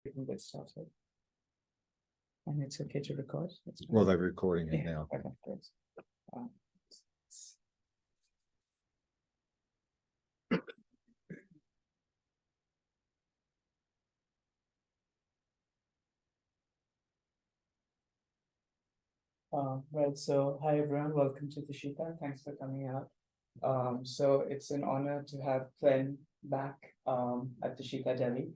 We can get started. And it's okay to record? Well, they're recording it now. Okay, great. Right, so hi everyone, welcome to Tushita. Thanks for coming out. So it's an honor to have Glen back at Tushita, Delhi.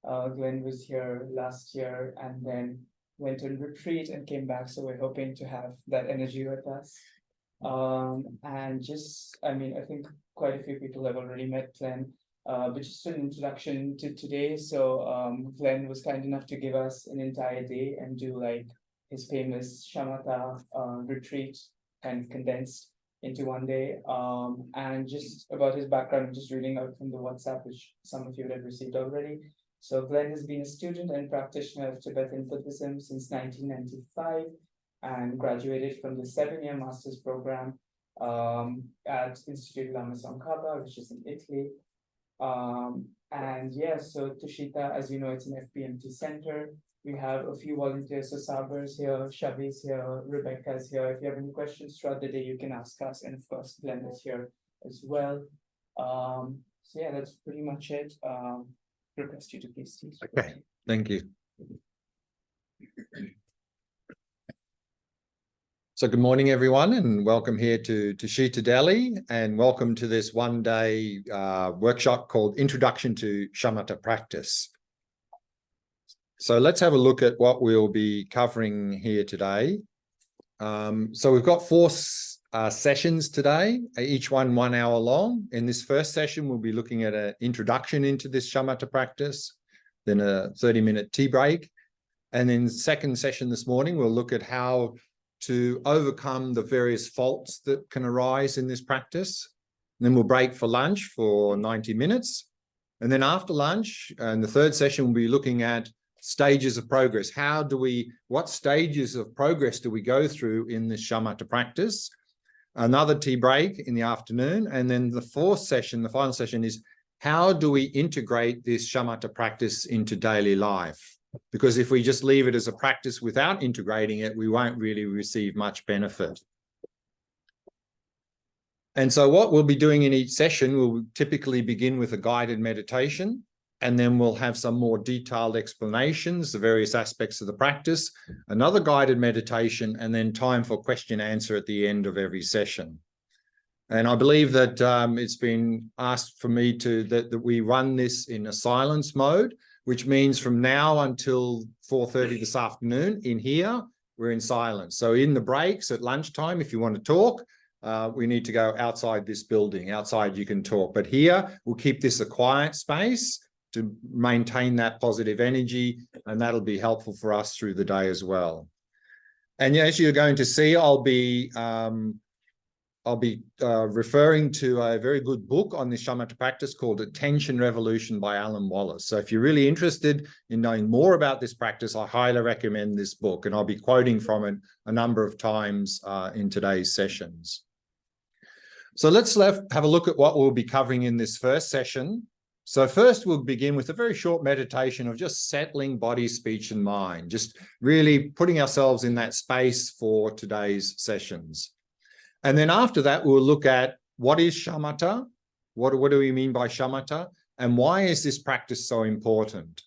Glen was here last year and then went on retreat and came back. So we're hoping to have that energy with us. And just, I think quite a few people have already met Glen, but just an introduction to today. So Glen was kind enough to give us an entire day and do like his famous Shamatha retreat, kind of condensed into one day. And just about his background, I'm just reading out from the WhatsApp, which some of you have received already. So Glen has been a student and practitioner of Tibetan Buddhism since 1995 and graduated from the 7-year master's program at Institute Lama Tsongkhapa, which is in Italy. And yeah, so Tushita, as you know, it's an FPMT center. We have a few volunteers, so Saber's here, Shavi's here, Rebecca's here. If you have any questions throughout the day, you can ask us. And of course, Glen is here as well. So yeah, that's pretty much it. Request you to please teach. Okay, thank you. So good morning, everyone, and welcome here to Tushita, Delhi, and welcome to this one-day workshop called Introduction to Shamatha Practice. So let's have a look at what we'll be covering here today. So we've got 4 sessions today, each one 1 hour long. In this first session, we'll be looking at an introduction into this Shamatha practice, then a 30-minute tea break. And then second session this morning, we'll look at how to overcome the various faults that can arise in this practice. And then we'll break for lunch for 90 minutes. And then after lunch, and the third session, we'll be looking at stages of progress. What stages of progress do we go through in this Shamatha practice? Another tea break in the afternoon. And then the fourth session, the final session, is how do we integrate this Shamatha practice into daily life? Because if we just leave it as a practice without integrating it, we won't really receive much benefit. And so what we'll be doing in each session, we'll typically begin with a guided meditation, and then we'll have some more detailed explanations, the various aspects of the practice, another guided meditation, and then time for question and answer at the end of every session. And I believe that it's been asked for me that we run this in a silence mode, which means from now until 4:30 this afternoon in here, we're in silence. So in the breaks at lunchtime, if you want to talk, we need to go outside this building. Outside you can talk, but here we'll keep this a quiet space to maintain that positive energy, and that'll be helpful for us through the day as well. And as you're going to see, I'll be referring to a very good book on this Shamatha practice called Attention Revolution by Wallace. So if you're really interested in knowing more about this practice, I highly recommend this book, and I'll be quoting from it a number of times in today's sessions. So let's have a look at what we'll be covering in this first session. So first, we'll begin with a very short meditation of just settling body, speech, and mind, just really putting ourselves in that space for today's sessions. And then after that, we'll look at what is Shamatha, what do we mean by Shamatha, and why is this practice so important?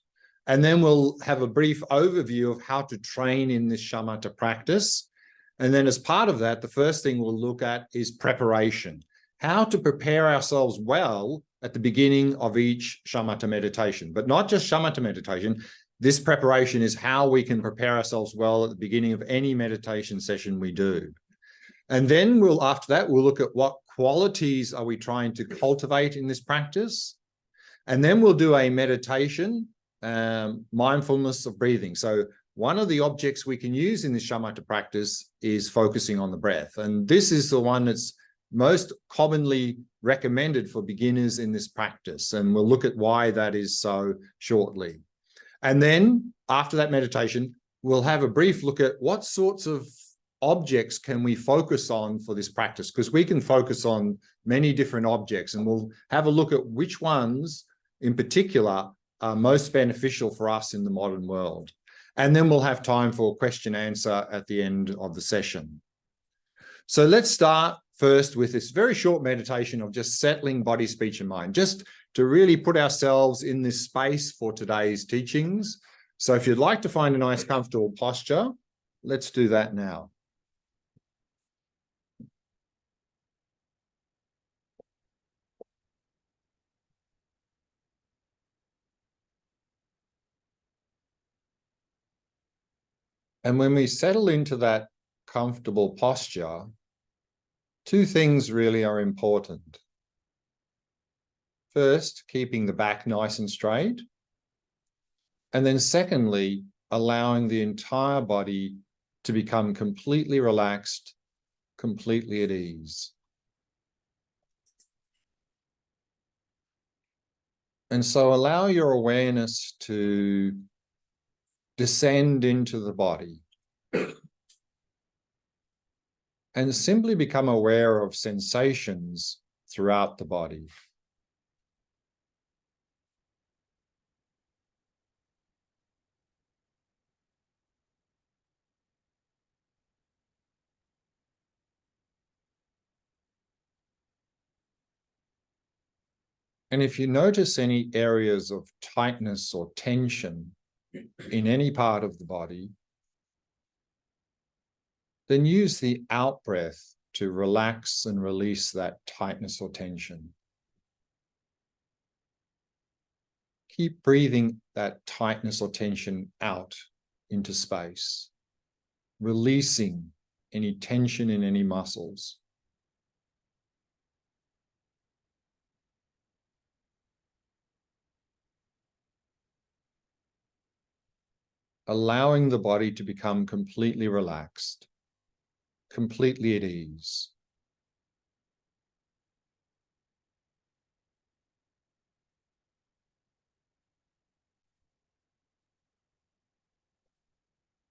And then we'll have a brief overview of how to train in this Shamatha practice. And then as part of that, the first thing we'll look at is preparation, how to prepare ourselves well at the beginning of each Shamatha meditation, but not just Shamatha meditation. This preparation is how we can prepare ourselves well at the beginning of any meditation session we do. And then after that, we'll look at what qualities are we trying to cultivate in this practice. And then we'll do a meditation, mindfulness of breathing. So one of the objects we can use in this Shamatha practice is focusing on the breath. And this is the one that's most commonly recommended for beginners in this practice. And we'll look at why that is so shortly. And then after that meditation, we'll have a brief look at what sorts of objects can we focus on for this practice, because we can focus on many different objects, and we'll have a look at which ones in particular are most beneficial for us in the modern world. And then we'll have time for question answer at the end of the session. So let's start first with this very short meditation of just settling body, speech, and mind, just to really put ourselves in this space for today's teachings. So if you'd like to find a nice, comfortable posture, let's do that now. And when we settle into that comfortable posture, two things really are important. First, keeping the back nice and straight. And then secondly, allowing the entire body to become completely relaxed, completely at ease. And so allow your awareness to descend into the body and simply become aware of sensations throughout the body. And if you notice any areas of tightness or tension in any part of the body, then use the out breath to relax and release that tightness or tension. Keep breathing that tightness or tension out into space, releasing any tension in any muscles. Allowing the body to become completely relaxed, completely at ease.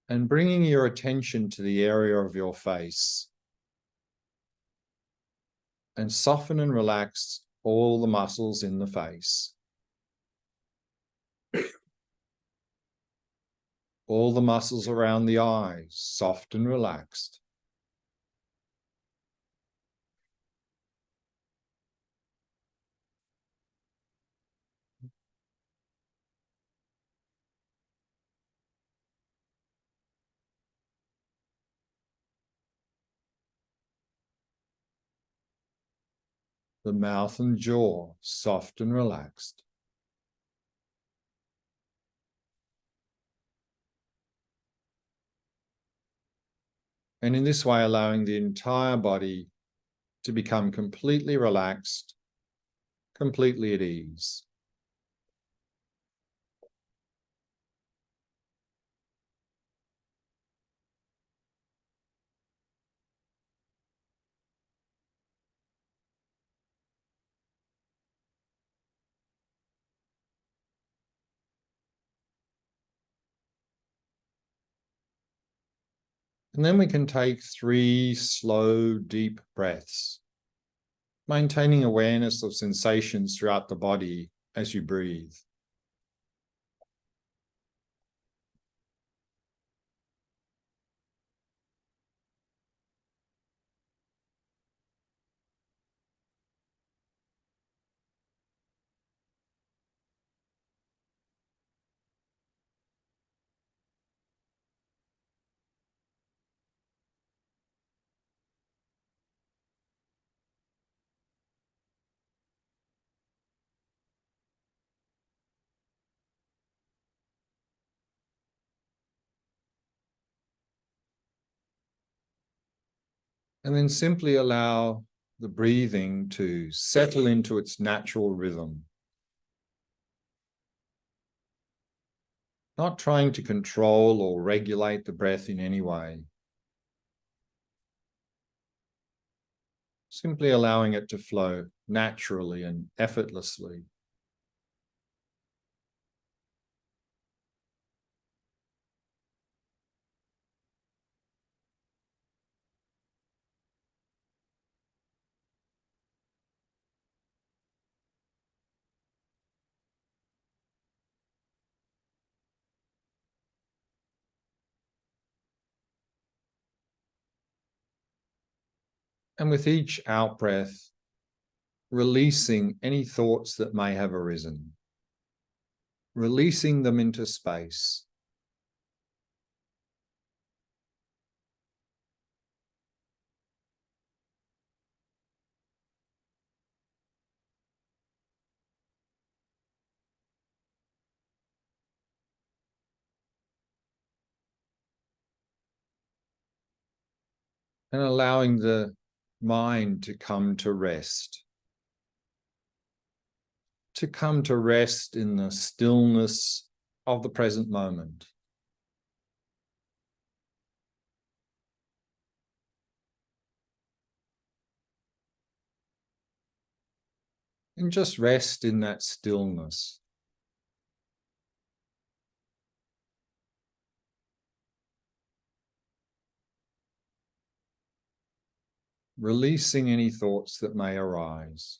And bringing your attention to the area of your face. And soften and relax all the muscles in the face. All the muscles around the eyes, soft and relaxed. The mouth and jaw, soft and relaxed. And in this way, allowing the entire body to become completely relaxed, completely at ease. And then we can take 3 slow, deep breaths, maintaining awareness of sensations throughout the body as you breathe. And then simply allow the breathing to settle into its natural rhythm. Not trying to control or regulate the breath in any way. Simply allowing it to flow naturally and effortlessly. And with each out-breath, releasing any thoughts that may have arisen, releasing them into space. And allowing the mind to come to rest. To come to rest in the stillness of the present moment. And just rest in that stillness. Releasing any thoughts that may arise.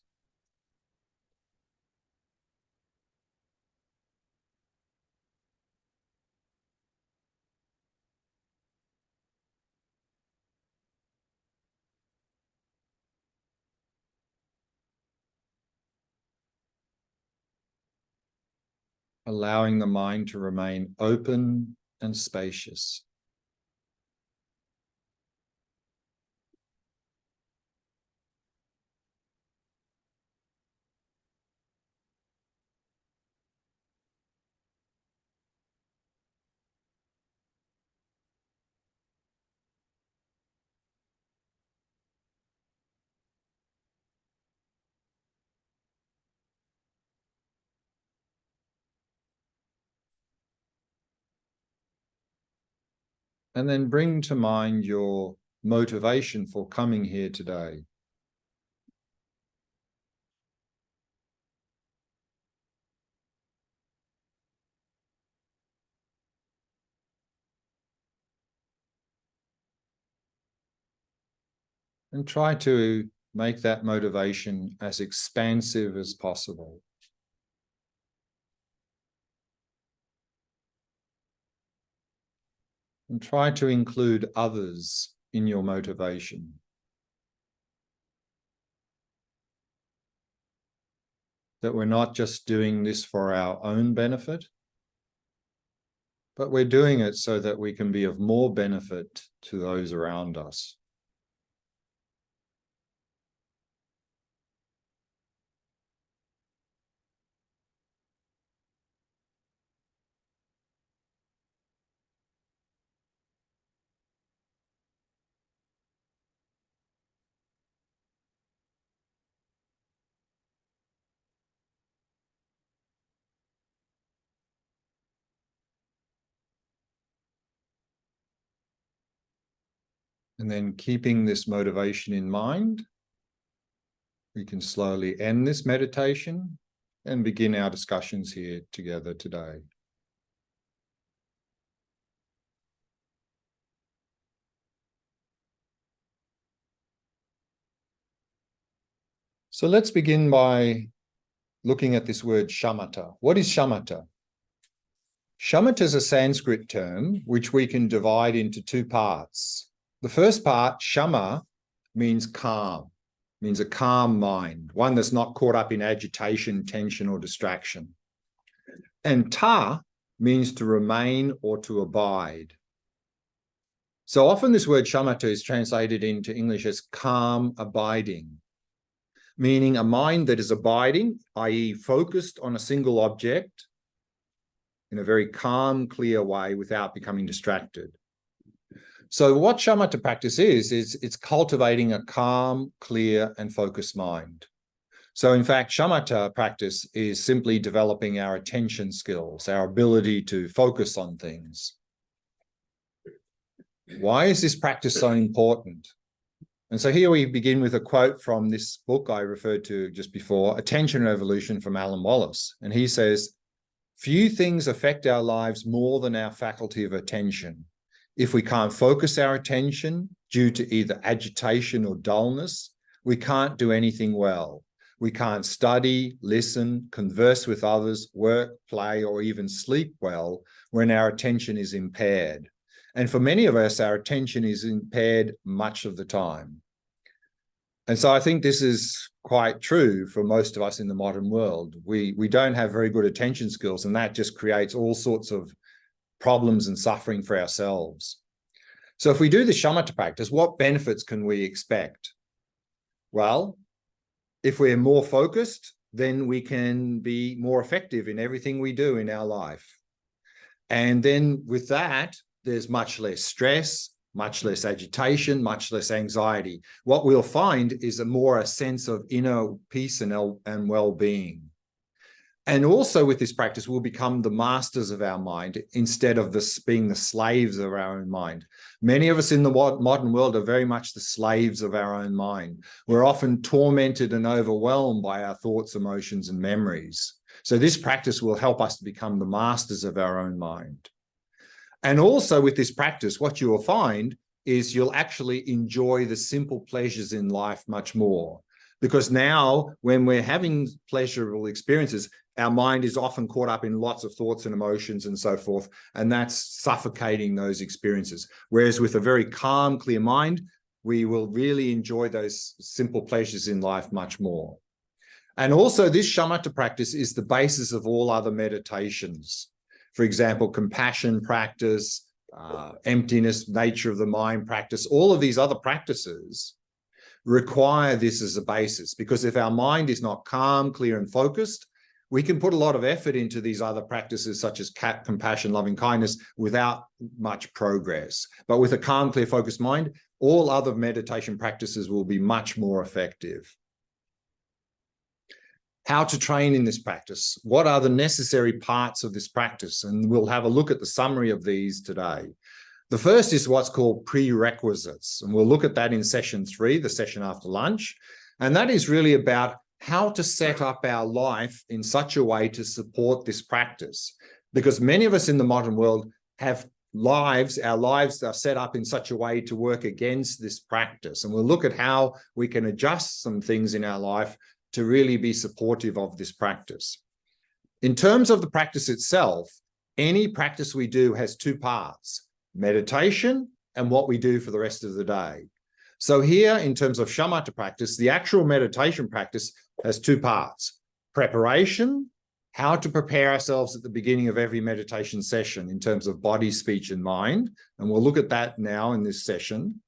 Allowing the mind to remain open and spacious. And then bring to mind your motivation for coming here today. And try to make that motivation as expansive as possible. And try to include others in your motivation. That we're not just doing this for our own benefit, but we're doing it so that we can be of more benefit to those around us. And then keeping this motivation in mind, we can slowly end this meditation and begin our discussions here together today. So let's begin by looking at this word shamatha. What is shamatha? Shamatha is a Sanskrit term which we can divide into two parts. The first part, shama, means calm, means a calm mind, one that's not caught up in agitation, tension, or distraction. And ta means to remain or to abide. So often this word shamatha is translated into English as calm abiding, meaning a mind that is abiding, i.e. focused on a single object in a very calm, clear way without becoming distracted. So what shamatha practice is it's cultivating a calm, clear, and focused mind. So in fact, shamatha practice is simply developing our attention skills, our ability to focus on things. Why is this practice so important? And so here we begin with a quote from this book I referred to just before, Attention Revolution, from Alan Wallace. And he says, "Few things affect our lives more than our faculty of attention. If we can't focus our attention due to either agitation or dullness, we can't do anything well. We can't study, listen, converse with others, work, play, or even sleep well when our attention is impaired. And for many of us, our attention is impaired much of the time." And so I think this is quite true for most of us in the modern world. We don't have very good attention skills, and that just creates all sorts of problems and suffering for ourselves. So if we do the shamatha practice, what benefits can we expect? Well, if we're more focused, then we can be more effective in everything we do in our life. And then with that, there's much less stress, much less agitation, much less anxiety. What we'll find is a sense of inner peace and well-being. And also with this practice, we'll become the masters of our mind instead of being the slaves of our own mind. Many of us in the modern world are very much the slaves of our own mind. We're often tormented and overwhelmed by our thoughts, emotions, and memories. So this practice will help us to become the masters of our own mind. And also with this practice, what you will find is you'll actually enjoy the simple pleasures in life much more. Because now when we're having pleasurable experiences, our mind is often caught up in lots of thoughts and emotions and so forth, and that's suffocating those experiences. Whereas with a very calm, clear mind, we will really enjoy those simple pleasures in life much more. And also this shamatha practice is the basis of all other meditations. For example, compassion practice, emptiness, nature of the mind practice, all of these other practices require this as a basis, because if our mind is not calm, clear, and focused, we can put a lot of effort into these other practices such as compassion, loving kindness without much progress. But with a calm, clear, focused mind, all other meditation practices will be much more effective. How to train in this practice? What are the necessary parts of this practice? And we'll have a look at the summary of these today. The first is what's called prerequisites, and we'll look at that in session 3, the session after lunch. And that is really about how to set up our life in such a way to support this practice. Because many of us in the modern world have lives, our lives are set up in such a way to work against this practice. And we'll look at how we can adjust some things in our life to really be supportive of this practice. In terms of the practice itself, any practice we do has 2 parts: meditation and what we do for the rest of the day. So here, in terms of shamatha practice, the actual meditation practice has 2 parts: preparation, how to prepare ourselves at the beginning of every meditation session in terms of body, speech, and mind. And we'll look at that now in this session.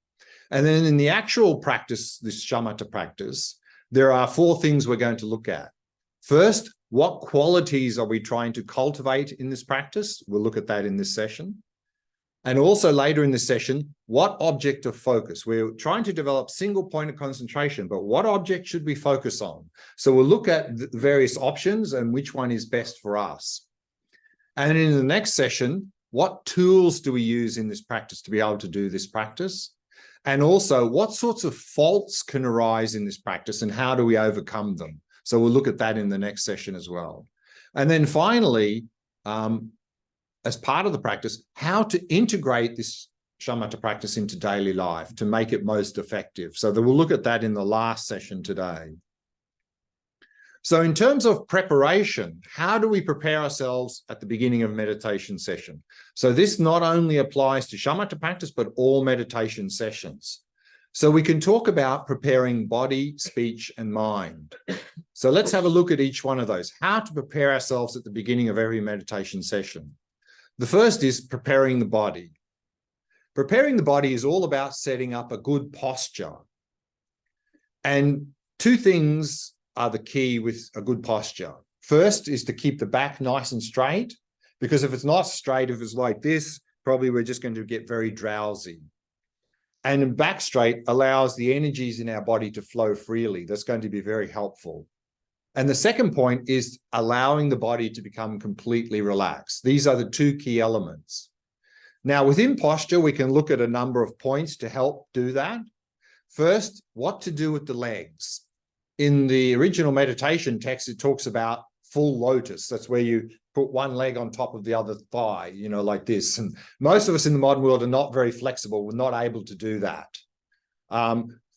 And then in the actual practice, this shamatha practice, there are 4 things we're going to look at. First, what qualities are we trying to cultivate in this practice? We'll look at that in this session. And also later in this session, what object of focus? We're trying to develop single point of concentration, but what object should we focus on? So we'll look at the various options and which one is best for us. And in the next session, what tools do we use in this practice to be able to do this practice? And also, what sorts of faults can arise in this practice and how do we overcome them? So we'll look at that in the next session as well. And then finally, as part of the practice, how to integrate this shamatha practice into daily life to make it most effective. So we'll look at that in the last session today. So in terms of preparation, how do we prepare ourselves at the beginning of a meditation session? So this not only applies to shamatha practice, but all meditation sessions. So we can talk about preparing body, speech, and mind. So let's have a look at each one of those. How to prepare ourselves at the beginning of every meditation session. The first is preparing the body. Preparing the body is all about setting up a good posture. And 2 things are the key with a good posture. First is to keep the back nice and straight, because if it's not straight, if it's like this, probably we're just going to get very drowsy. And back straight allows the energies in our body to flow freely. That's going to be very helpful. And the second point is allowing the body to become completely relaxed. These are the 2 key elements. Now, within posture, we can look at a number of points to help do that. First, what to do with the legs. In the original meditation text, it talks about full lotus. That's where you put one leg on top of the other thigh, you know, like this. And most of us in the modern world are not very flexible. We're not able to do that.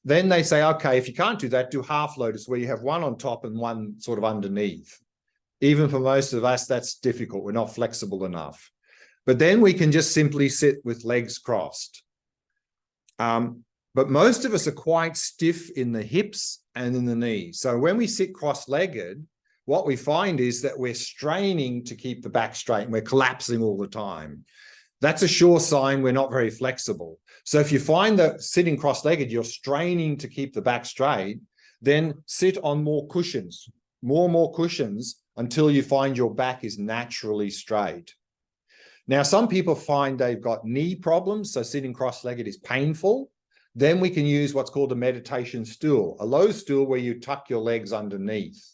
Then they say, okay, if you can't do that, do half lotus, where you have one on top and one sort of underneath. Even for most of us, that's difficult. We're not flexible enough. But then we can just simply sit with legs crossed. But most of us are quite stiff in the hips and in the knees. So when we sit cross-legged, what we find is that we're straining to keep the back straight and we're collapsing all the time. That's a sure sign we're not very flexible. So if you find that sitting cross-legged, you're straining to keep the back straight, then sit on more cushions, more cushions until you find your back is naturally straight. Now, some people find they've got knee problems, so sitting cross-legged is painful. Then we can use what's called a meditation stool, a low stool where you tuck your legs underneath.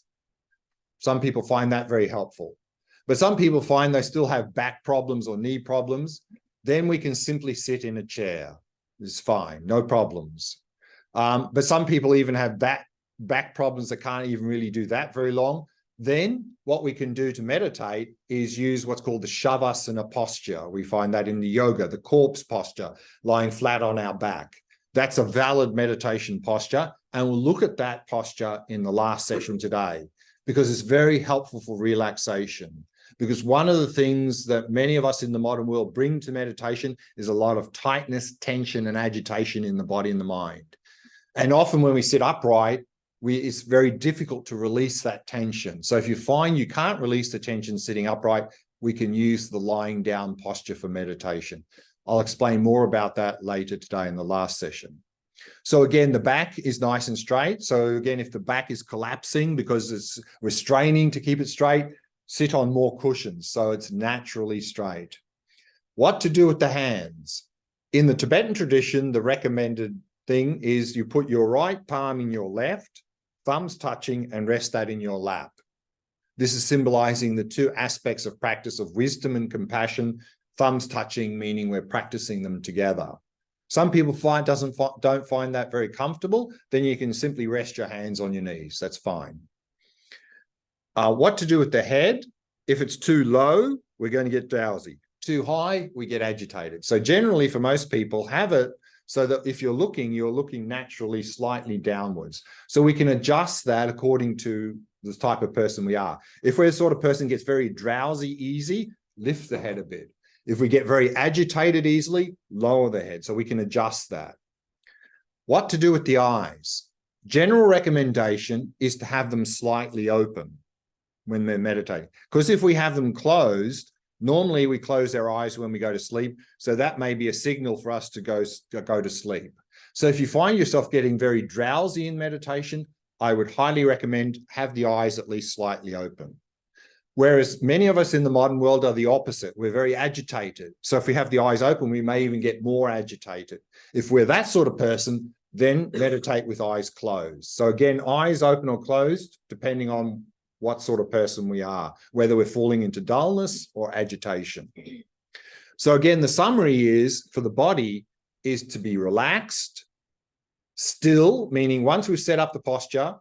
Some people find that very helpful. But some people find they still have back problems or knee problems. Then we can simply sit in a chair. It's fine, no problems. But some people even have back problems that can't even really do that very long. Then what we can do to meditate is use what's called the Shavasana posture. We find that in the yoga, the corpse posture, lying flat on our back. That's a valid meditation posture. And we'll look at that posture in the last session today because it's very helpful for relaxation. Because one of the things that many of us in the modern world bring to meditation is a lot of tightness, tension, and agitation in the body and the mind. And often when we sit upright, it's very difficult to release that tension. So if you find you can't release the tension sitting upright, we can use the lying down posture for meditation. I'll explain more about that later today in the last session. So again, the back is nice and straight. So again, if the back is collapsing because we're straining to keep it straight, sit on more cushions so it's naturally straight. What to do with the hands? In the Tibetan tradition, the recommended thing is you put your right palm in your left, thumbs touching, and rest that in your lap. This is symbolizing the two aspects of practice of wisdom and compassion, thumbs touching meaning we're practicing them together. Some people don't find that very comfortable, then you can simply rest your hands on your knees. That's fine. What to do with the head? If it's too low, we're going to get drowsy. Too high, we get agitated. So generally for most people, have it so that if you're looking naturally slightly downwards. So we can adjust that according to the type of person we are. If we're the sort of person who gets very drowsy easy, lift the head a bit. If we get very agitated easily, lower the head. So we can adjust that. What to do with the eyes? General recommendation is to have them slightly open when they're meditating. Because if we have them closed, normally we close our eyes when we go to sleep. So that may be a signal for us to go to sleep. So if you find yourself getting very drowsy in meditation, I would highly recommend have the eyes at least slightly open. Whereas many of us in the modern world are the opposite. We're very agitated. So if we have the eyes open, we may even get more agitated. If we're that sort of person, then meditate with eyes closed. So again, eyes open or closed, depending on what sort of person we are, whether we're falling into dullness or agitation. So again, the summary is for the body is to be relaxed, still, meaning once we've set up the posture,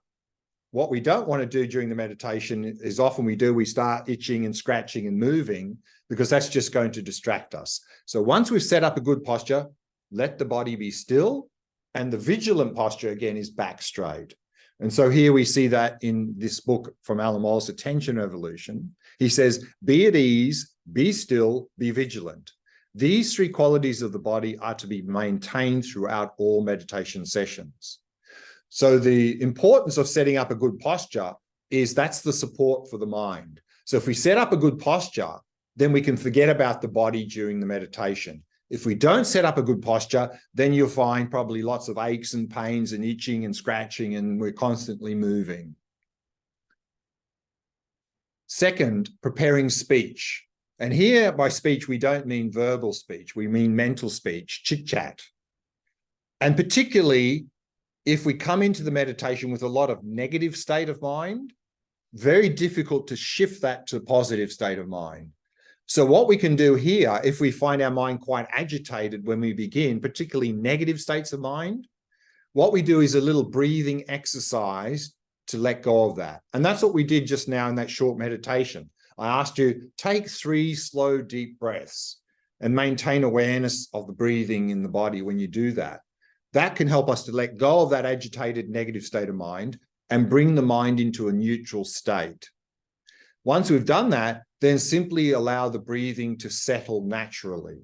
what we don't want to do during the meditation is often we start itching and scratching and moving because that's just going to distract us. So once we've set up a good posture, let the body be still. And the vigilant posture, again, is back straight. And so here we see that in this book from Alan Wallace, Attention Revolution. He says, be at ease, be still, be vigilant. These three qualities of the body are to be maintained throughout all meditation sessions. So the importance of setting up a good posture is that's the support for the mind. So if we set up a good posture, then we can forget about the body during the meditation. If we don't set up a good posture, then you'll find probably lots of aches and pains and itching and scratching, and we're constantly moving. Second, preparing speech. And here by speech, we don't mean verbal speech. We mean mental speech, chit-chat. And particularly, if we come into the meditation with a lot of negative state of mind, very difficult to shift that to a positive state of mind. So what we can do here, if we find our mind quite agitated when we begin, particularly negative states of mind, what we do is a little breathing exercise to let go of that. And that's what we did just now in that short meditation. I asked you, take 3 slow, deep breaths and maintain awareness of the breathing in the body when you do that. That can help us to let go of that agitated negative state of mind and bring the mind into a neutral state. Once we've done that, then simply allow the breathing to settle naturally.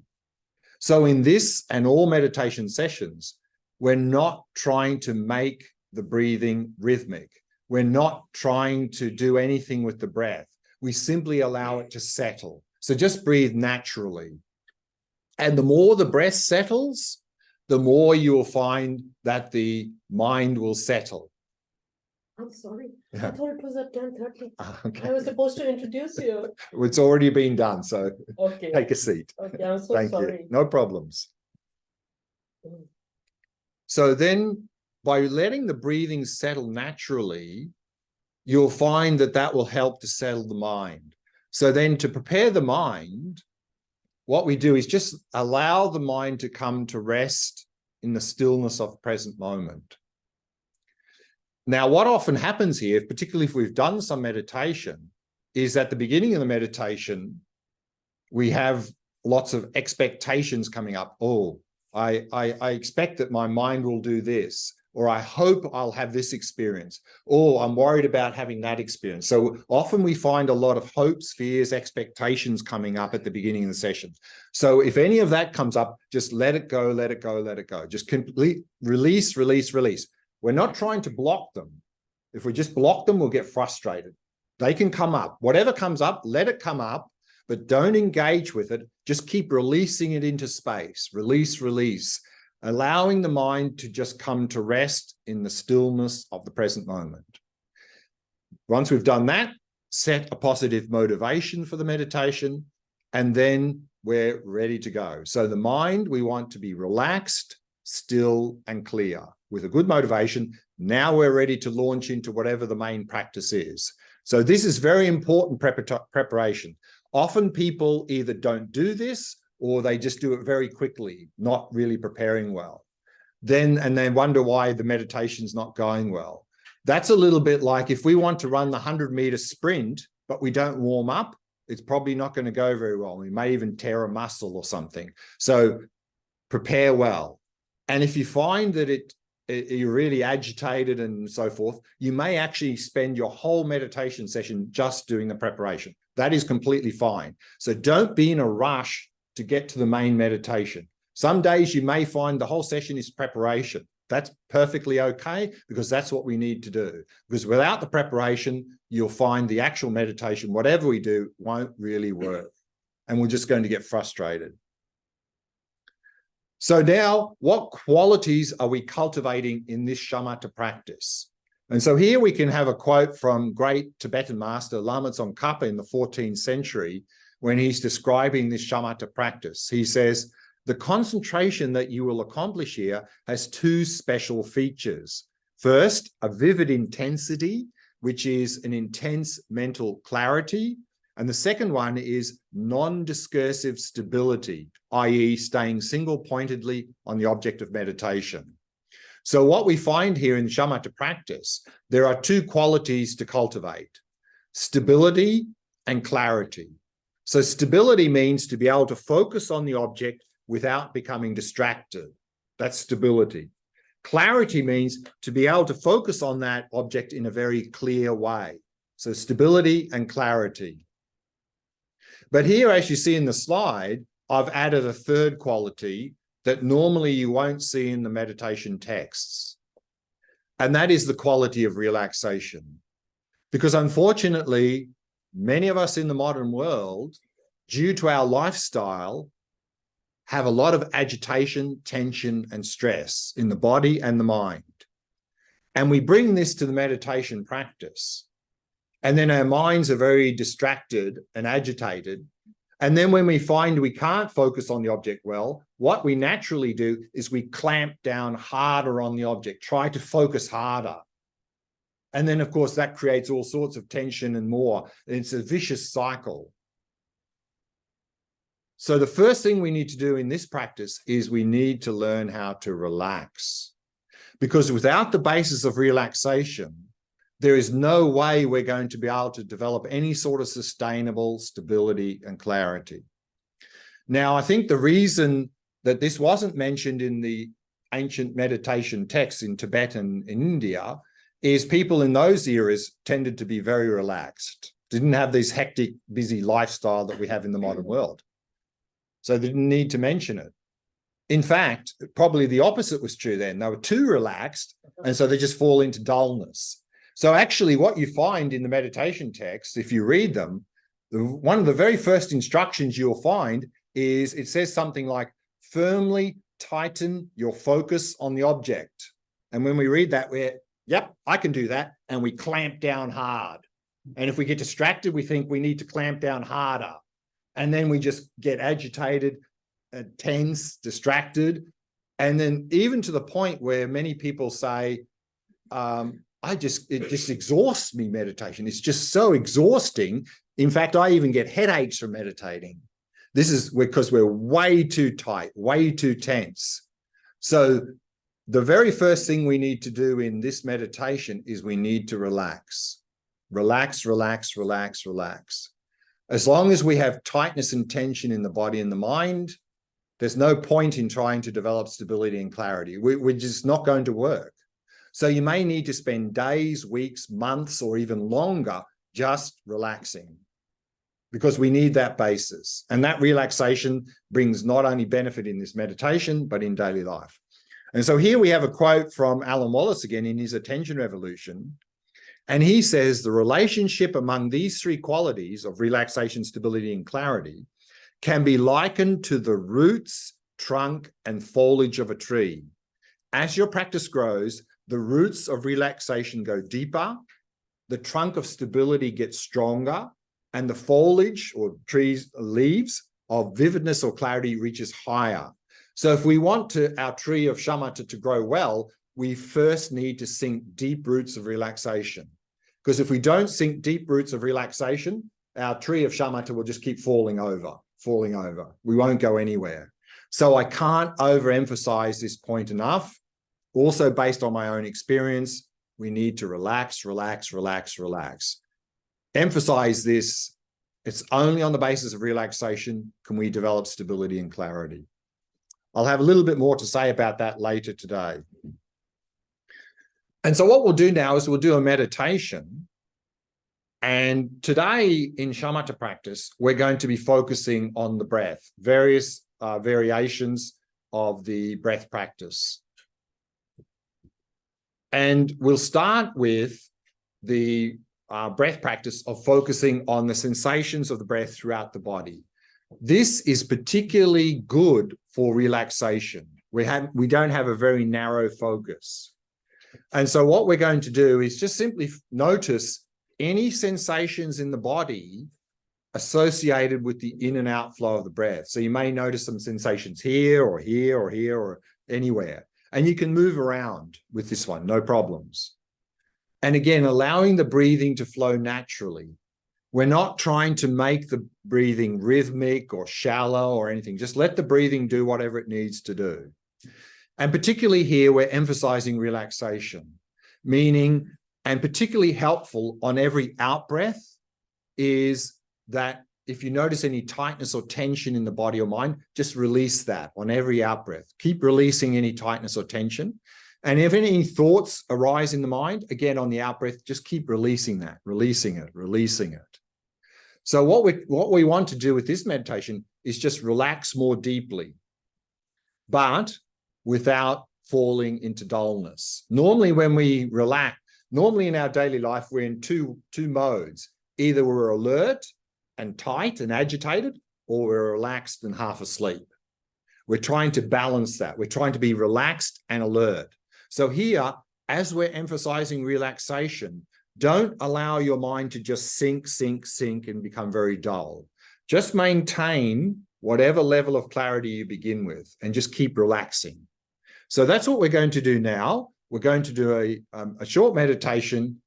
So in this and all meditation sessions, We're not trying to make the breathing rhythmic. We're not trying to do anything with the breath. We simply allow it to settle. So just breathe naturally. And the more the breath settles, the more you will find that the mind will settle. I'm sorry. Yeah. I thought it was at 10:30. Okay. I was supposed to introduce you. It's already been done, so Okay. take a seat. Okay, I'm so Thank sorry. you. No problems. Mm. So then by letting the breathing settle naturally, you'll find that that will help to settle the mind. So then to prepare the mind, what we do is just allow the mind to come to rest in the stillness of the present moment. Now, what often happens here, particularly if we've done some meditation, is at the beginning of the meditation, we have lots of expectations coming up. Oh, I expect that my mind will do this, or I hope I'll have this experience, or I'm worried about having that experience. So often we find a lot of hopes, fears, expectations coming up at the beginning of the session. So if any of that comes up, just let it go, let it go, let it go. Just complete release, release, release. We're not trying to block them. If we just block them, we'll get frustrated. They can come up. Whatever comes up, let it come up, but don't engage with it. Just keep releasing it into space. Release, release. Allowing the mind to just come to rest in the stillness of the present moment. Once we've done that, set a positive motivation for the meditation, and then we're ready to go. So the mind, we want to be relaxed, still, and clear. With a good motivation, now we're ready to launch into whatever the main practice is. So this is very important preparation. Often people either don't do this or they just do it very quickly, not really preparing well. And they wonder why the meditation's not going well. That's a little bit like if we want to run the 100-meter sprint, but we don't warm up, it's probably not going to go very well. We may even tear a muscle or something. So prepare well. And if you find that you're really agitated and so forth, you may actually spend your whole meditation session just doing the preparation. That is completely fine. So don't be in a rush to get to the main meditation. Some days you may find the whole session is preparation. That's perfectly okay, because that's what we need to do. Because without the preparation, you'll find the actual meditation, whatever we do, won't really work. And we're just going to get frustrated. So now, what qualities are we cultivating in this shamatha practice? And so here we can have a quote from great Tibetan master Lama Tsongkhapa in the 14th century, when he's describing this shamatha practice. He says, the concentration that you will accomplish here has two special features. First, a vivid intensity, which is an intense mental clarity. And the second one is non-discursive stability, i.e. staying single-pointedly on the object of meditation. So what we find here in shamatha practice, there are two qualities to cultivate: stability and clarity. So stability means to be able to focus on the object without becoming distracted. That's stability. Clarity means to be able to focus on that object in a very clear way. So stability and clarity. But here, as you see in the slide, I've added a third quality that normally you won't see in the meditation texts. And that is the quality of relaxation. Because unfortunately, many of us in the modern world, due to our lifestyle, have a lot of agitation, tension, and stress in the body and the mind. And we bring this to the meditation practice. And then our minds are very distracted and agitated. And then when we find we can't focus on the object well, what we naturally do is we clamp down harder on the object, try to focus harder. And then, of course, that creates all sorts of tension and more. It's a vicious cycle. So the first thing we need to do in this practice is we need to learn how to relax. Because without the basis of relaxation, there is no way we're going to be able to develop any sort of sustainable stability and clarity. Now, I think the reason that this wasn't mentioned in the ancient meditation texts in Tibet and in India is people in those eras tended to be very relaxed, didn't have this hectic, busy lifestyle that we have in the modern world. So they didn't need to mention it. In fact, probably the opposite was true then. They were too relaxed, and so they just fall into dullness. So actually what you find in the meditation texts, if you read them, one of the very first instructions you'll find is it says something like, firmly tighten your focus on the object. And when we read that, we're, yep, I can do that. And we clamp down hard. And if we get distracted, we think we need to clamp down harder. And then we just get agitated, tense, distracted. And then even to the point where many people say, it just exhausts me, meditation. It's just so exhausting. In fact, I even get headaches from meditating. This is because we're way too tight, way too tense. So the very first thing we need to do in this meditation is we need to relax. Relax, relax, relax, relax. As long as we have tightness and tension in the body and the mind, there's no point in trying to develop stability and clarity. We're just not going to work. So you may need to spend days, weeks, months, or even longer just relaxing, because we need that basis. And that relaxation brings not only benefit in this meditation, but in daily life. And so here we have a quote from Alan Wallace again in his Attention Revolution. And he says the relationship among these three qualities of relaxation, stability, and clarity can be likened to the roots, trunk, and foliage of a tree. As your practice grows, the roots of relaxation go deeper, the trunk of stability gets stronger, and the foliage or trees leaves of vividness or clarity reaches higher. So if we want our tree of shamatha to grow well, we first need to sink deep roots of relaxation. Because if we don't sink deep roots of relaxation, our tree of shamatha will just keep falling over. We won't go anywhere. So I can't overemphasize this point enough. Also, based on my own experience, we need to relax, relax, relax, relax. Emphasize this. It's only on the basis of relaxation can we develop stability and clarity. I'll have a little bit more to say about that later today. And so what we'll do now is we'll do a meditation. And today in shamatha practice, we're going to be focusing on the breath, various variations of the breath practice. And we'll start with the breath practice of focusing on the sensations of the breath throughout the body. This is particularly good for relaxation. We don't have a very narrow focus. And so what we're going to do is just simply notice any sensations in the body associated with the in and out flow of the breath. So you may notice some sensations here or here or here or anywhere. And you can move around with this one, no problems. And again, allowing the breathing to flow naturally. We're not trying to make the breathing rhythmic or shallow or anything. Just let the breathing do whatever it needs to do. And particularly here, we're emphasizing relaxation, meaning, and particularly helpful on every out-breath is that if you notice any tightness or tension in the body or mind, just release that on every out-breath. Keep releasing any tightness or tension. And if any thoughts arise in the mind, again, on the out-breath, just keep releasing that, releasing it, releasing it. So what we want to do with this meditation is just relax more deeply, but without falling into dullness. Normally when we relax, normally in our daily life, we're in two modes. Either we're alert and tight and agitated, or we're relaxed and half asleep. We're trying to balance that. We're trying to be relaxed and alert. So here, as we're emphasizing relaxation, don't allow your mind to just sink and become very dull. Just maintain whatever level of clarity you begin with and just keep relaxing. So that's what we're going to do now. We're going to do a short meditation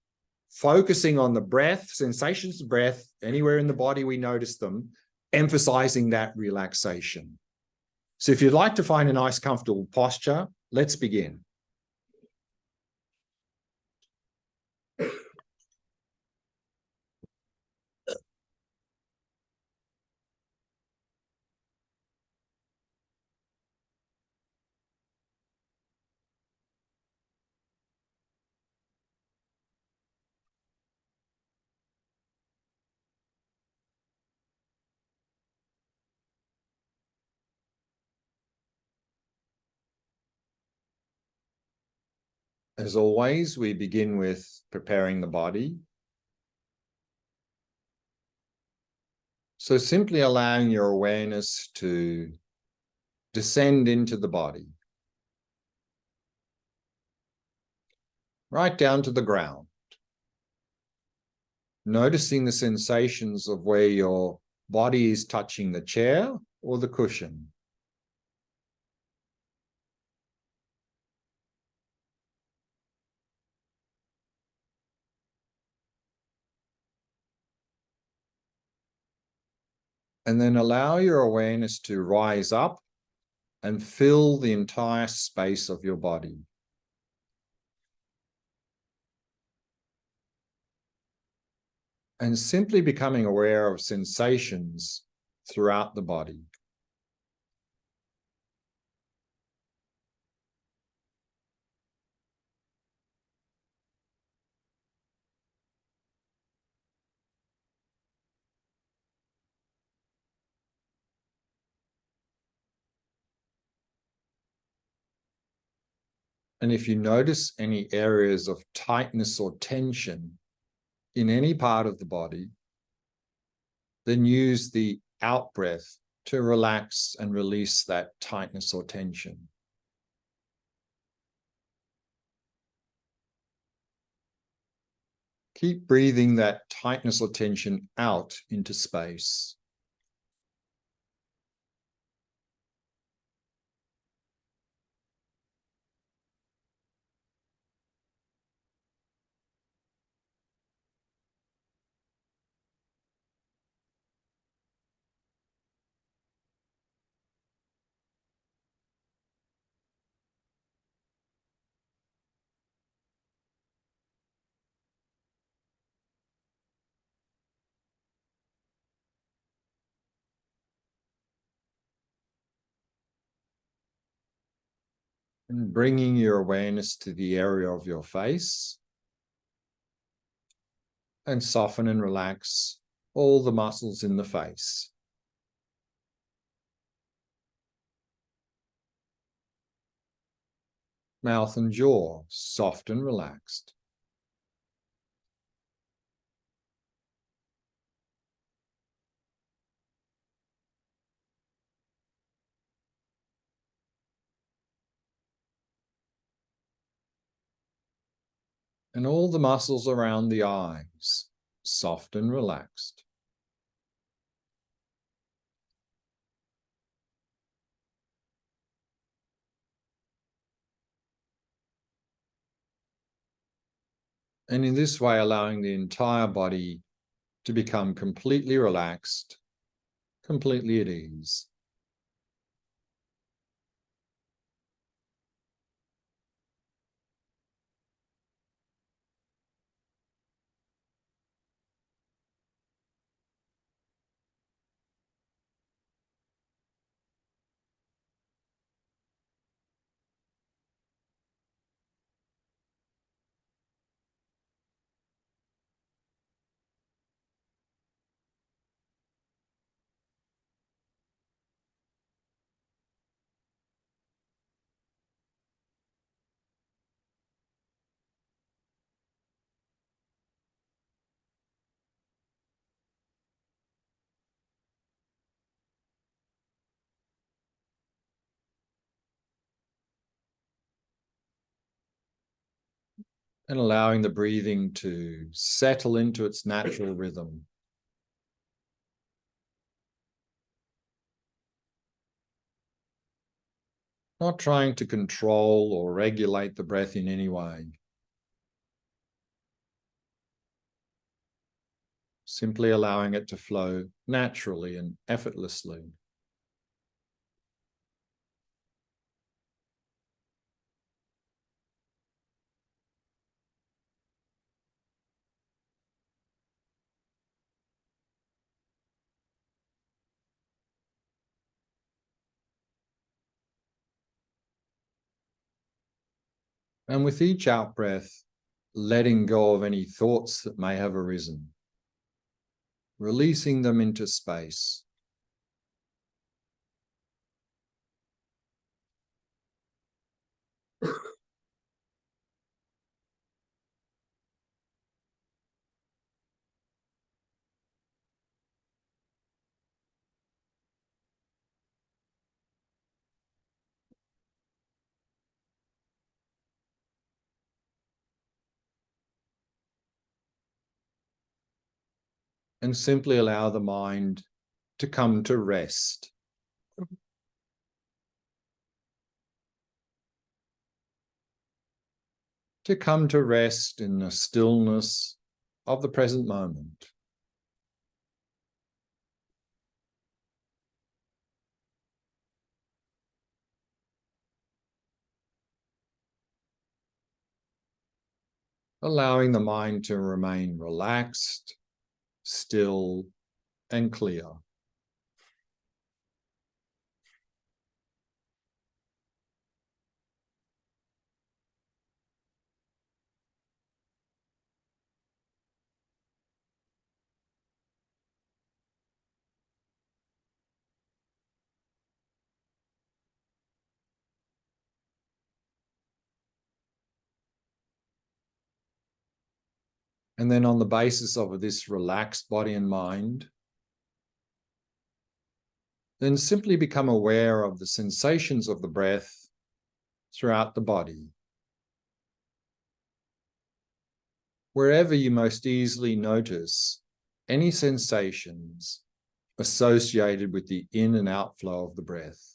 focusing on the breath, sensations of breath, anywhere in the body we notice them, emphasizing that relaxation. So if you'd like to find a nice, comfortable posture, let's begin. As always, we begin with preparing the body. So simply allowing your awareness to descend into the body, right down to the ground, noticing the sensations of where your body is touching the chair or the cushion. And then allow your awareness to rise up and fill the entire space of your body. And simply becoming aware of sensations throughout the body. And if you notice any areas of tightness or tension in any part of the body, then use the out breath to relax and release that tightness or tension. Keep breathing that tightness or tension out into space. And bringing your awareness to the area of your face, and soften and relax all the muscles in the face. Mouth and jaw, soft and relaxed. And all the muscles around the eyes, soft and relaxed. And in this way, allowing the entire body to become completely relaxed, completely at ease. And allowing the breathing to settle into its natural rhythm. Not trying to control or regulate the breath in any way. Simply allowing it to flow naturally and effortlessly. And with each out breath, letting go of any thoughts that may have arisen, releasing them into space. and simply allow the mind to come to rest. To come to rest in the stillness of the present moment. Allowing the mind to remain relaxed, still, and clear. And then on the basis of this relaxed body and mind, then simply become aware of the sensations of the breath throughout the body. Wherever you most easily notice any sensations associated with the in and outflow of the breath.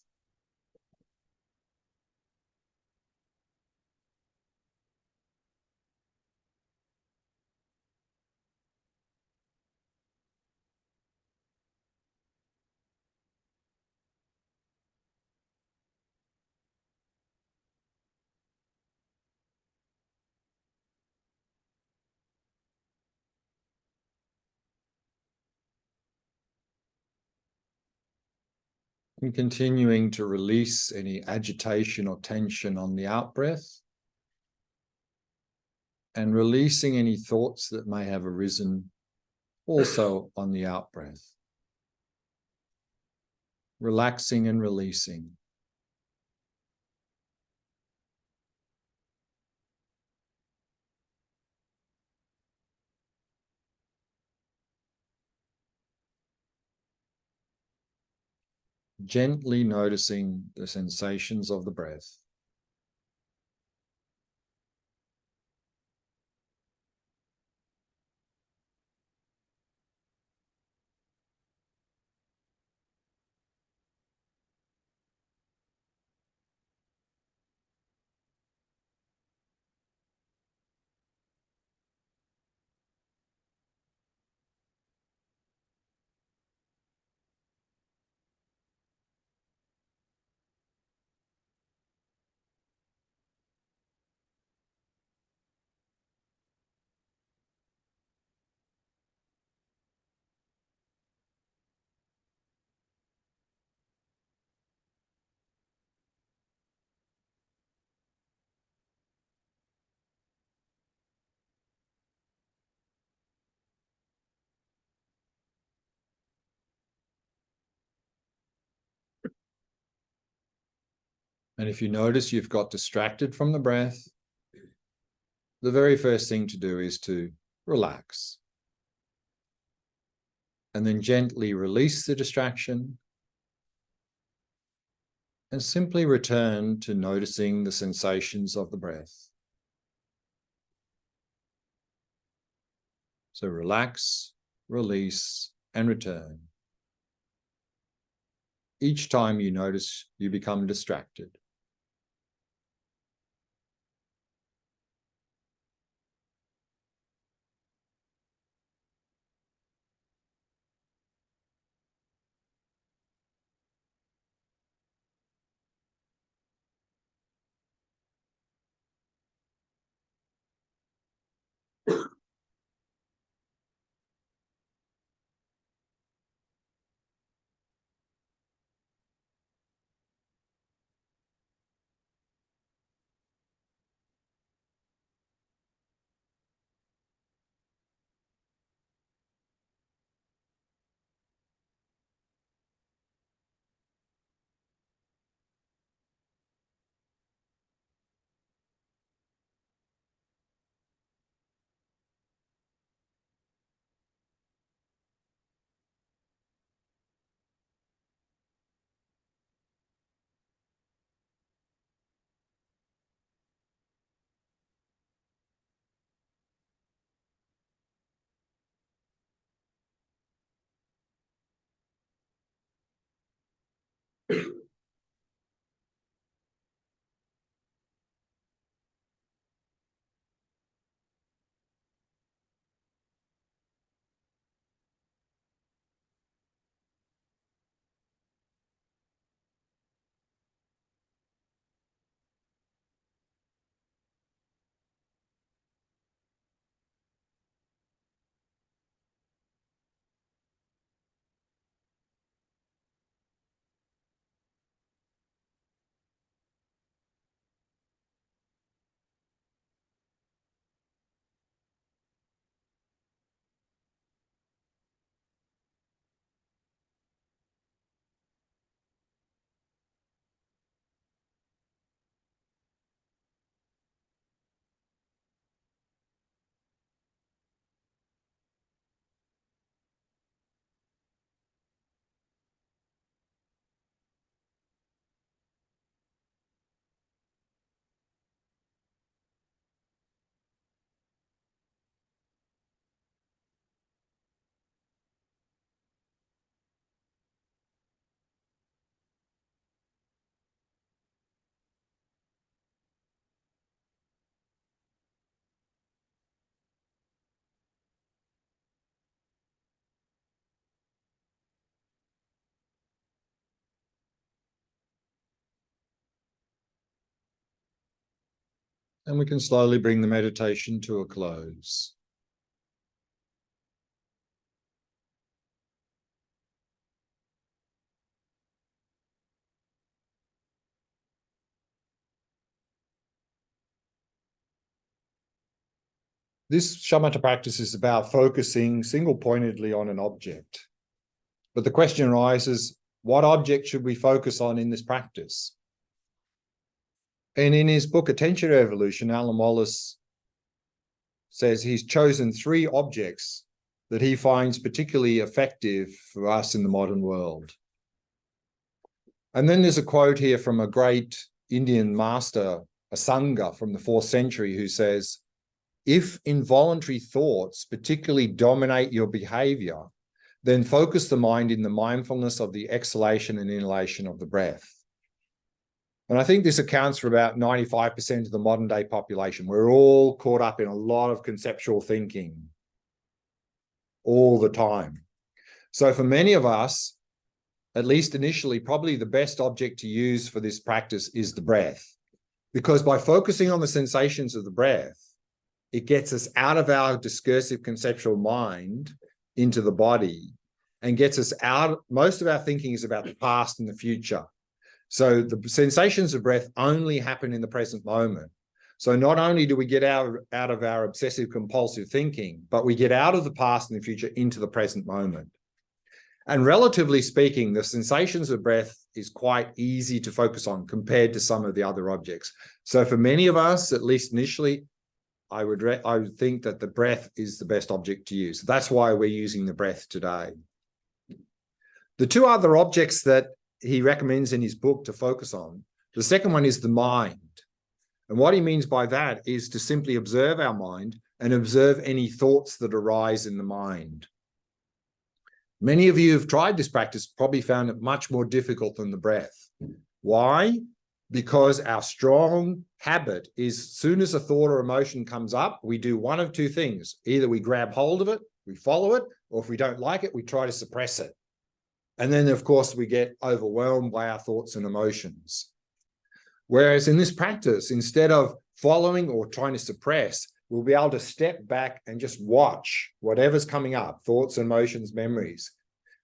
And continuing to release any agitation or tension on the out-breath, and releasing any thoughts that may have arisen also on the out-breath. Relaxing and releasing. Gently noticing the sensations of the breath. And if you notice you've got distracted from the breath, the very first thing to do is to relax. And then gently release the distraction and simply return to noticing the sensations of the breath. So relax, release, and return. Each time you notice you become distracted. And we can slowly bring the meditation to a close. This shamatha practice is about focusing single-pointedly on an object. But the question arises, what object should we focus on in this practice? And in his book, Attention Revolution, Alan Wallace says he's chosen 3 objects that he finds particularly effective for us in the modern world. And then there's a quote here from a great Indian master, a Sangha from the 4th century, who says, if involuntary thoughts particularly dominate your behavior, then focus the mind in the mindfulness of the exhalation and inhalation of the breath. And I think this accounts for about 95% of the modern day population. We're all caught up in a lot of conceptual thinking all the time. So for many of us, at least initially, probably the best object to use for this practice is the breath. Because by focusing on the sensations of the breath, it gets us out of our discursive conceptual mind into the body and gets us out. Most of our thinking is about the past and the future. So the sensations of breath only happen in the present moment. So not only do we get out of our obsessive compulsive thinking, but we get out of the past and the future into the present moment. And relatively speaking, the sensations of breath is quite easy to focus on compared to some of the other objects. So for many of us, at least initially, I would think that the breath is the best object to use. That's why we're using the breath today. The 2 other objects that he recommends in his book to focus on, the second one is the mind. And what he means by that is to simply observe our mind and observe any thoughts that arise in the mind. Many of you who've tried this practice probably found it much more difficult than the breath. Why? Because our strong habit is, as soon as a thought or emotion comes up, we do one of 2 things. Either we grab hold of it, we follow it, or if we don't like it, we try to suppress it. And then, of course, we get overwhelmed by our thoughts and emotions. Whereas in this practice, instead of following or trying to suppress, we'll be able to step back and just watch whatever's coming up, thoughts, emotions, memories.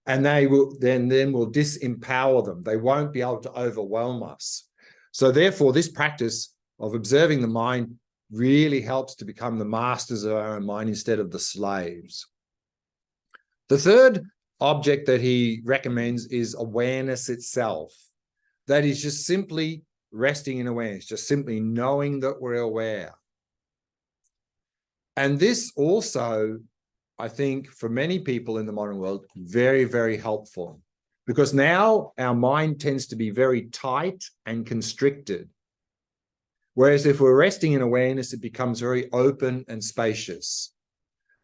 And they will then will disempower them. They won't be able to overwhelm us. So therefore, this practice of observing the mind really helps to become the masters of our own mind instead of the slaves. The third object that he recommends is awareness itself. That is just simply resting in awareness, just simply knowing that we're aware. And this also, I think, for many people in the modern world, very, very helpful. Because now our mind tends to be very tight and constricted. Whereas if we're resting in awareness, it becomes very open and spacious.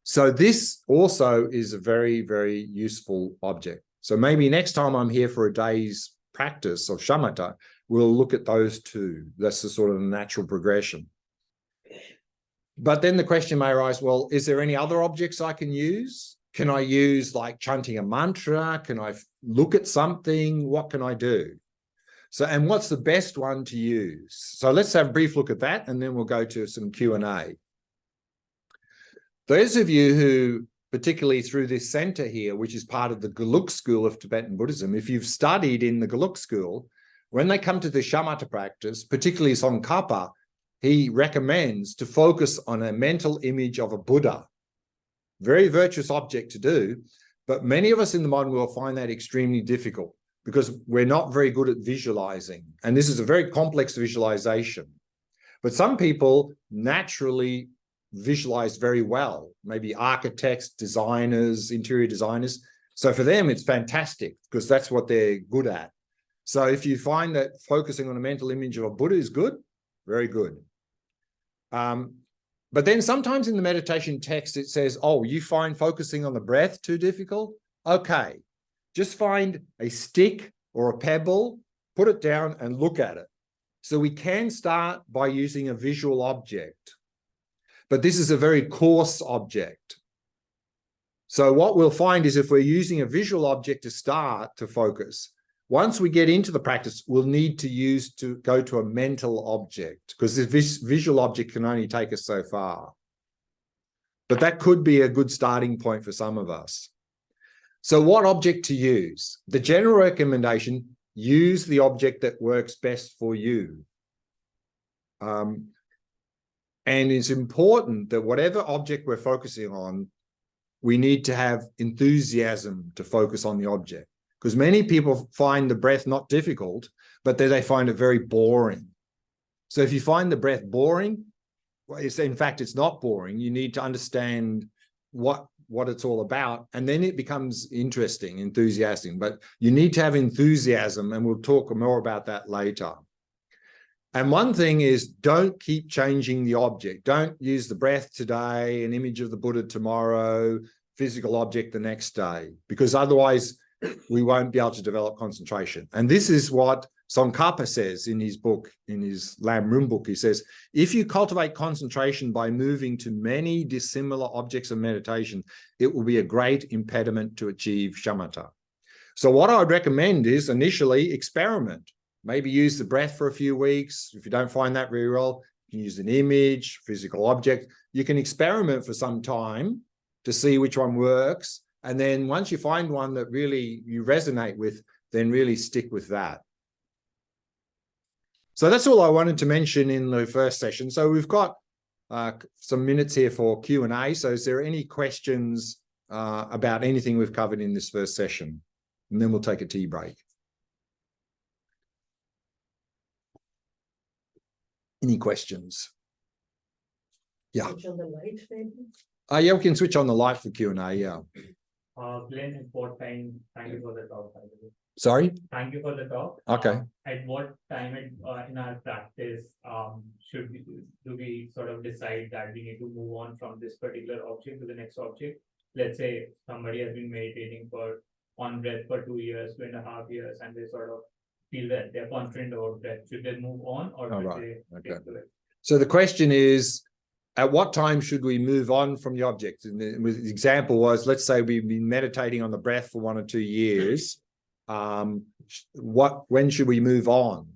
So this also is a very, very useful object. So maybe next time I'm here for a day's practice of shamatha, we'll look at those two. That's the sort of natural progression. But then the question may arise, well, is there any other objects I can use? Can I use like chanting a mantra? Can I look at something? What can I do? So, and what's the best one to use? So let's have a brief look at that, and then we'll go to some Q&A. Those of you who, particularly through this center here, which is part of the Geluk school of Tibetan Buddhism, if you've studied in the Geluk school, when they come to the shamatha practice, particularly Tsongkhapa, he recommends to focus on a mental image of a Buddha. Very virtuous object to do, but many of us in the modern world find that extremely difficult because we're not very good at visualizing. And this is a very complex visualization. But some people naturally visualize very well, maybe architects, designers, interior designers. So for them, it's fantastic because that's what they're good at. So if you find that focusing on a mental image of a Buddha is good, very good. But then sometimes in the meditation text, it says, oh, you find focusing on the breath too difficult? Okay, just find a stick or a pebble, put it down and look at it. So we can start by using a visual object, but this is a very coarse object. So what we'll find is if we're using a visual object to start to focus, once we get into the practice, we'll need to go to a mental object because this visual object can only take us so far. But that could be a good starting point for some of us. So what object to use? The general recommendation, use the object that works best for you. And it's important that whatever object we're focusing on, we need to have enthusiasm to focus on the object. Because many people find the breath not difficult, but then they find it very boring. So if you find the breath boring, well, in fact, it's not boring. You need to understand what it's all about, and then it becomes interesting, enthusiastic. But you need to have enthusiasm, and we'll talk more about that later. And one thing is, don't keep changing the object. Don't use the breath today, an image of the Buddha tomorrow, physical object the next day, because otherwise we won't be able to develop concentration. And this is what Tsongkhapa says in his book, in his Lam Rum book. He says, if you cultivate concentration by moving to many dissimilar objects of meditation, it will be a great impediment to achieve shamatha. So what I would recommend is initially experiment. Maybe use the breath for a few weeks. If you don't find that very well, you can use an image, physical object. You can experiment for some time to see which one works. And then once you find one that really you resonate with, then really stick with that. So that's all I wanted to mention in the first session. So we've got some minutes here for Q&A. So is there any questions about anything we've covered in this first session? And then we'll take a tea break. Any questions? Yeah. Switch on the light, maybe? Yeah, we can switch on the light for Q&A, yeah. Glen, at what time? Thank you for the talk, by the way. Sorry? Thank you for the talk. Okay. At what time in our practice do we sort of decide that we need to move on from this particular object to the next object? Let's say somebody has been meditating on breath for 2 years, 2.5 years, and they sort of feel that they're confident about breath. Should they move on or should they take to it? So the question is, at what time should we move on from the object? And the example was, let's say we've been meditating on the breath for 1 or 2 years. When should we move on?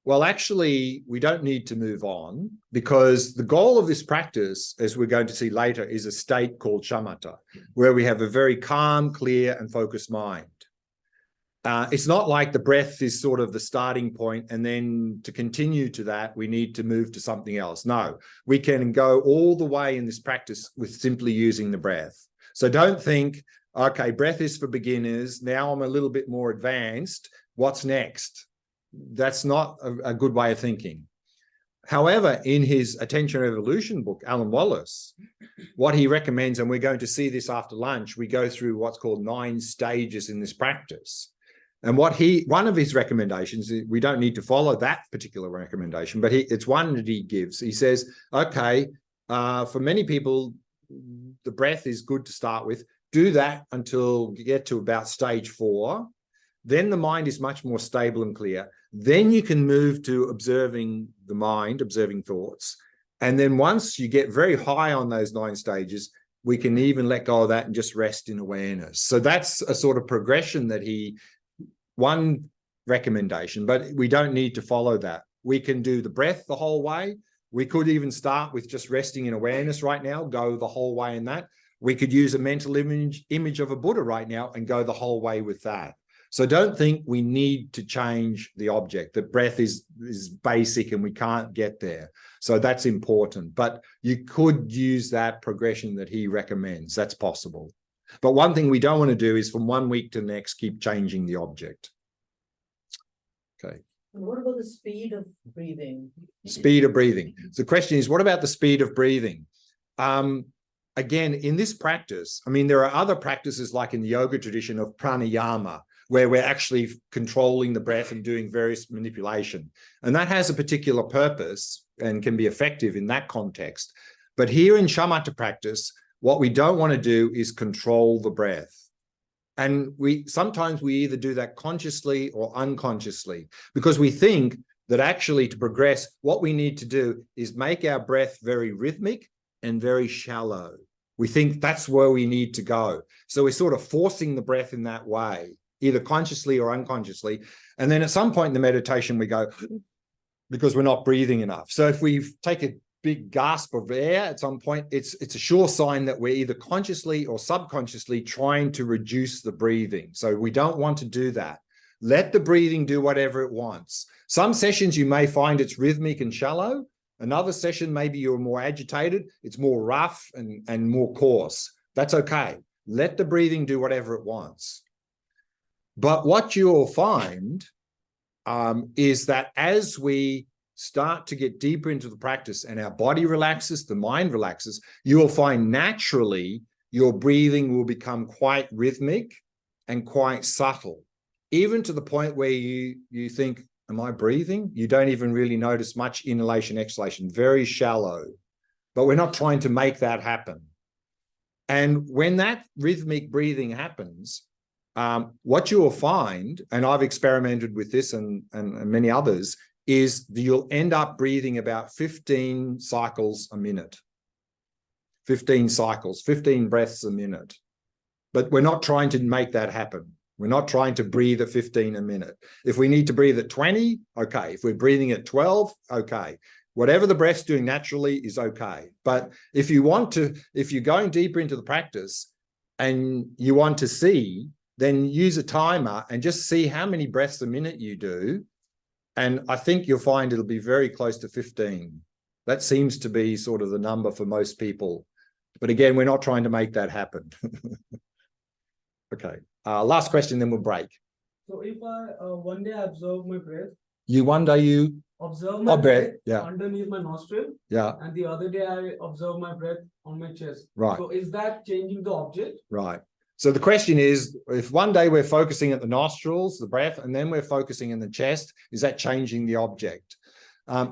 Well, actually, we don't need to move on because the goal of this practice, as we're going to see later, is a state called shamatha, where we have a very calm, clear, and focused mind. It's not like the breath is sort of the starting point, and then to continue to that, we need to move to something else. No, we can go all the way in this practice with simply using the breath. So don't think, okay, breath is for beginners. Now I'm a little bit more advanced. What's next? That's not a good way of thinking. However, in his Attention Evolution book, Alan Wallace, what he recommends, and we're going to see this after lunch, we go through what's called 9 stages in this practice. And one of his recommendations, we don't need to follow that particular recommendation, but it's one that he gives. He says, okay, for many people, the breath is good to start with. Do that until you get to about stage 4. then the mind is much more stable and clear. Then you can move to observing the mind, observing thoughts. And then once you get very high on those 9 stages, we can even let go of that and just rest in awareness. So that's a sort of progression that one recommendation, but we don't need to follow that. We can do the breath the whole way. We could even start with just resting in awareness right now, go the whole way in that. We could use a mental image of a Buddha right now and go the whole way with that. So don't think we need to change the object. The breath is basic and we can't get there. So that's important. But you could use that progression that he recommends. That's possible. But one thing we don't want to do is from one week to the next, keep changing the object. Okay. And what about the speed of breathing? Speed of breathing. So the question is, what about the speed of breathing? Again, in this practice, I mean, there are other practices like in the yoga tradition of pranayama, where we're actually controlling the breath and doing various manipulation. And that has a particular purpose and can be effective in that context. But here in Shamatha practice, what we don't want to do is control the breath. And sometimes we either do that consciously or unconsciously, because we think that actually to progress, what we need to do is make our breath very rhythmic and very shallow. We think that's where we need to go. So we're sort of forcing the breath in that way, either consciously or unconsciously. And then at some point in the meditation, we go, because we're not breathing enough. So if we take a big gasp of air at some point, it's a sure sign that we're either consciously or subconsciously trying to reduce the breathing. So we don't want to do that. Let the breathing do whatever it wants. Some sessions you may find it's rhythmic and shallow. Another session, maybe you're more agitated, it's more rough and more coarse. That's okay. Let the breathing do whatever it wants. But what you'll find is that as we start to get deeper into the practice and our body relaxes, the mind relaxes, you will find naturally your breathing will become quite rhythmic and quite subtle, even to the point where you think, am I breathing? You don't even really notice much inhalation, exhalation, very shallow. But we're not trying to make that happen. And when that rhythmic breathing happens, what you will find, and I've experimented with this and many others, is that you'll end up breathing about 15 cycles a minute. 15 cycles, 15 breaths a minute. But we're not trying to make that happen. We're not trying to breathe at 15 a minute. If we need to breathe at 20, okay. If we're breathing at 12, okay. Whatever the breath's doing naturally is okay. But if you're going deeper into the practice and you want to see, then use a timer and just see how many breaths a minute you do. And I think you'll find it'll be very close to 15. That seems to be sort of the number for most people. But again, we're not trying to make that happen. Okay. Last question, then we'll break. So if I one day I observe my breath, One day you observe my breath yeah. underneath my nostril, Yeah. and the other day I observe my breath on my chest. Right. So is that changing the object? Right. So the question is, if one day we're focusing at the nostrils, the breath, and then we're focusing in the chest, is that changing the object?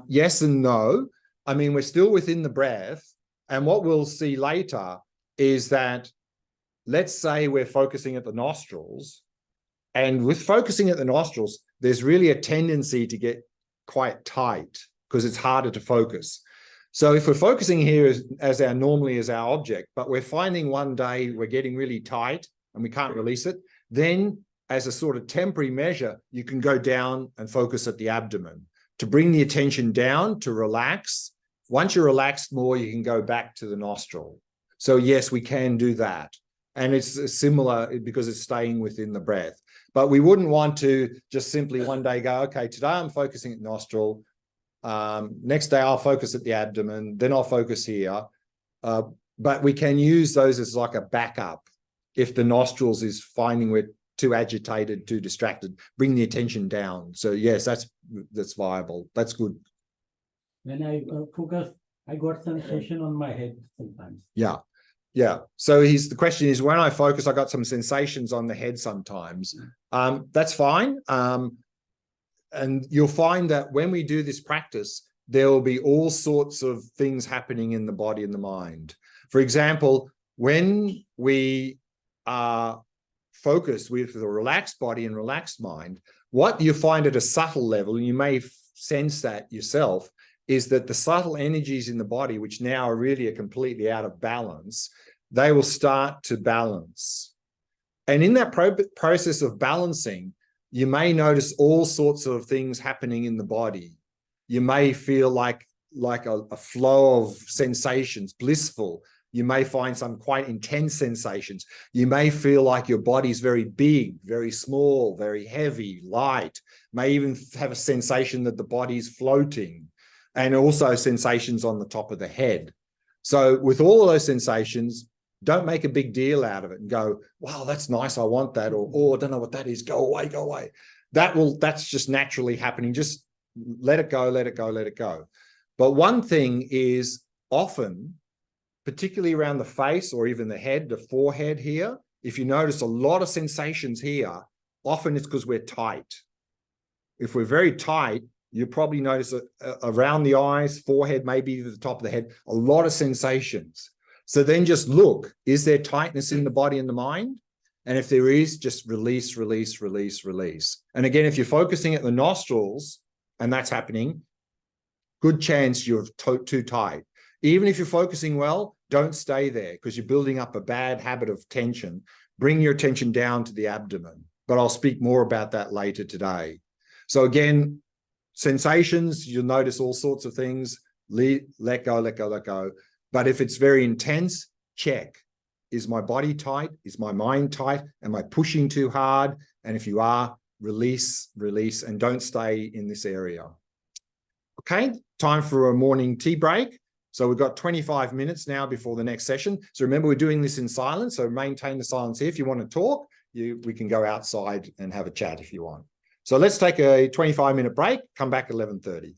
Yes and no. I mean, we're still within the breath. And what we'll see later is that, let's say we're focusing at the nostrils. And with focusing at the nostrils, there's really a tendency to get quite tight because it's harder to focus. So if we're focusing here as normally as our object, but we're finding one day we're getting really tight and we can't release it, then as a sort of temporary measure, you can go down and focus at the abdomen to bring the attention down, to relax. Once you're relaxed more, you can go back to the nostril. So yes, we can do that. And it's similar because it's staying within the breath. But we wouldn't want to just simply one day go, okay, today I'm focusing at nostril. Next day I'll focus at the abdomen, then I'll focus here. But we can use those as like a backup. If the nostrils is finding we're too agitated, too distracted, bring the attention down. So yes, that's viable. That's good. When I focus, I got sensation on my head sometimes. Yeah. Yeah. So the question is, when I focus, I got some sensations on the head sometimes. That's fine. And you'll find that when we do this practice, there will be all sorts of things happening in the body and the mind. For example, when we are focus with a relaxed body and relaxed mind, what you find at a subtle level, and you may sense that yourself, is that the subtle energies in the body, which now are really completely out of balance, they will start to balance. And in that process of balancing, you may notice all sorts of things happening in the body. You may feel like a flow of sensations, blissful. You may find some quite intense sensations. You may feel like your body's very big, very small, very heavy, light. May even have a sensation that the body's floating, and also sensations on the top of the head. So with all of those sensations, don't make a big deal out of it and go, wow, that's nice, I want that, or oh, I don't know what that is, go away, go away. That's just naturally happening. Just let it go, let it go, let it go. But one thing is, often, particularly around the face or even the head, the forehead here, if you notice a lot of sensations here, often it's because we're tight. If we're very tight, you probably notice around the eyes, forehead, maybe the top of the head, a lot of sensations. So then just look, is there tightness in the body and the mind? And if there is, just release, release, release, release. And again, if you're focusing at the nostrils and that's happening, good chance you're too tight. Even if you're focusing well, don't stay there because you're building up a bad habit of tension. Bring your attention down to the abdomen. But I'll speak more about that later today. So again, sensations, you'll notice all sorts of things. Let go, let go, let go. But if it's very intense, check. Is my body tight? Is my mind tight? Am I pushing too hard? And if you are, release, release, and don't stay in this area. Okay, time for a morning tea break. So we've got 25 minutes now before the next session. So remember, we're doing this in silence. So maintain the silence here. If you want to talk, we can go outside and have a chat if you want. So let's take a 25-minute break, come back at 11:30.